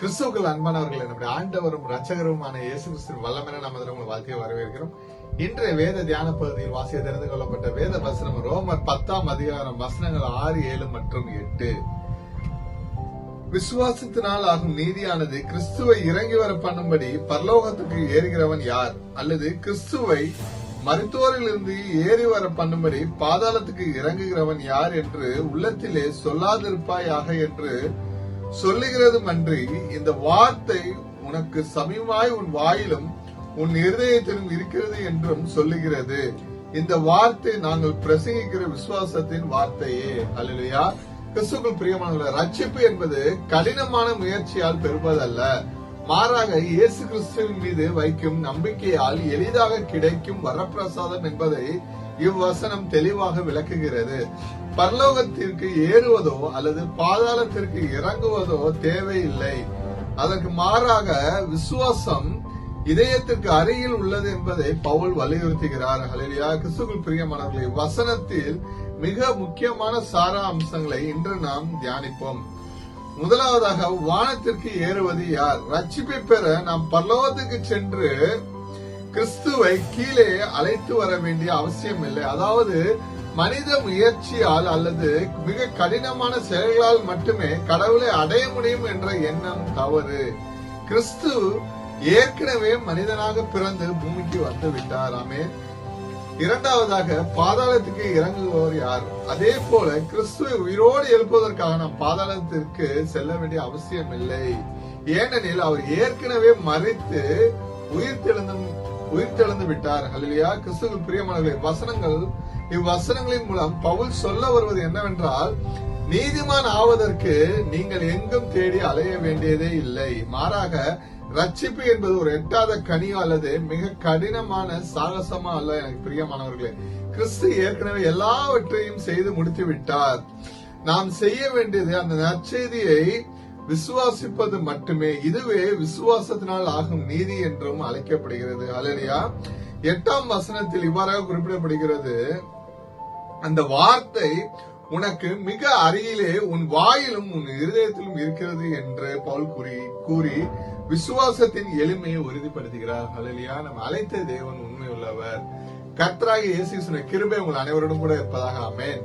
கிறிஸ்துவுக்குள் அன்பானவர்களே, நம்முடைய ஆண்டவரும் இரட்சகருமான இயேசு கிறிஸ்துவின் வல்லமையான நாமத்தில் உங்கள் வாழ்க்கையை வரவேற்கிறோம். இன்றைய வேத தியான பகுதியில் வாசிக்க தெரிந்து கொள்ளப்பட்ட வேத வசனம் ரோமர் 10ஆம் அதிகாரம் வசனங்கள் 6, 7 மற்றும் 8. விசுவாசத்தினால் ஆகும் நீதியானது கிறிஸ்துவை இறங்கி வர பண்ணும்படி பரலோகத்துக்கு ஏறுகிறவன் யார்? அல்லது கிறிஸ்துவை மருத்துவரிலிருந்து ஏறி வர பண்ணும்படி பாதாளத்துக்கு இறங்குகிறவன் யார் என்று உள்ளத்திலே சொல்லாதிருப்பாயாக என்று சொல்லுகிறதும் அன்றி, இந்த வார்த்தை உனக்கு சமீபமாய் உன் வாயிலும் உன் இருதயத்திலும் இருக்கிறது என்றும் சொல்லுகிறது. இந்த வார்த்தை நாங்கள் பிரசங்கிக்கிற விசுவாசத்தின் வார்த்தையே. அல்லேலூயா. கிறிஸ்துவுக்குள் பிரியமானவர்களே, ரட்சிப்பு என்பது கடினமான முயற்சியால் பெறுவதல்ல, மாறாக இயேசு கிறிஸ்துவின் மீது வைக்கும் நம்பிக்கையால் எளிதாக கிடைக்கும் வரப்பிரசாதம் என்பதை இவ்வசனம் தெளிவாக விளக்குகிறது. பரலோகத்திற்கு ஏறுவதோ அல்லது பாதாளத்திற்கு இறங்குவதோ தேவையில்லை. அதற்கு மாறாக விசுவாசம் இதயத்திற்கு அருகில் உள்ளது என்பதை பவுல் வலியுறுத்துகிறார். ஹல்லேலூயா. கிறிஸ்துவுக்குள் பிரியமானவர்களே, வசனத்தில் மிக முக்கியமான சாரா அம்சங்களை இன்று நாம் தியானிப்போம். முதலாவதாக, வானத்திற்கு ஏறுவது யார்? ரட்சிப்பை பெற நாம் பரலோகத்துக்கு சென்று கிறிஸ்துவை கீழே அழைத்து வர வேண்டிய அவசியம் இல்லை. அதாவது மனித முயற்சியால் அல்லது மிக கடினமான செயல்களால் மட்டுமே கடவுளை அடைய முடியும் என்ற எண்ணம் தவறு. கிறிஸ்து ஏற்கனவே மனிதனாக பிறந்து பூமிக்கு வந்து விட்டார். ஆமென். இரண்டாவதாக, பாதாளத்துக்கு இறங்குபவர் யார்? அதே போல கிறிஸ்துவை உயிரோடு எழுப்புவதற்காக நாம் பாதாளத்திற்கு செல்ல வேண்டிய அவசியம் இல்லை. ஏனெனில் அவர் ஏற்கனவே மரித்து உயிர்த்தெழுந்து விட்டார். ஹல்லேலூயா. கிறிஸ்துவுக்குள் பிரியமானவர்களே, இவ்வசனங்களின் மூலம் பவுல் சொல்ல வருவது என்னவென்றால், நீதிமான் ஆவதற்கு நீங்கள் எங்கும் தேடி அலைய வேண்டியதே இல்லை. மாறாக ரட்சிப்பு என்பது ஒரு எட்டாத கனியோ அல்லது மிக கடினமான சாகசமா அல்ல. எனக்கு பிரியமானவர்களே, கிறிஸ்து ஏற்கனவே எல்லாவற்றையும் செய்து முடித்து விட்டார். நாம் செய்ய வேண்டியது அந்த நற்செய்தியை விசுவாசிப்பது மட்டுமே. இதுவே விசுவாசத்தினால் ஆகும் நீதி என்றும் அழைக்கப்படுகிறது. ஹல்லேலூயா. 8ஆம் வசனத்தில் இவ்வாறாக குறிப்பிடப்படுகிறது, அந்த வார்த்தை உனக்கு மிக அருகிலே உன் வாயிலும் உன் இருதயத்திலும் இருக்கிறது என்று பவுல் கூறி விசுவாசத்தின் எளிமையை உறுதிப்படுத்துகிறார். ஹல்லேலூயா. நம்ம அழைத்த தேவன் உண்மை உள்ளவர். கர்த்தராகிய இயேசு கிருபை உங்கள் அனைவரோடும் கூட இருப்பதாக. ஆமென்.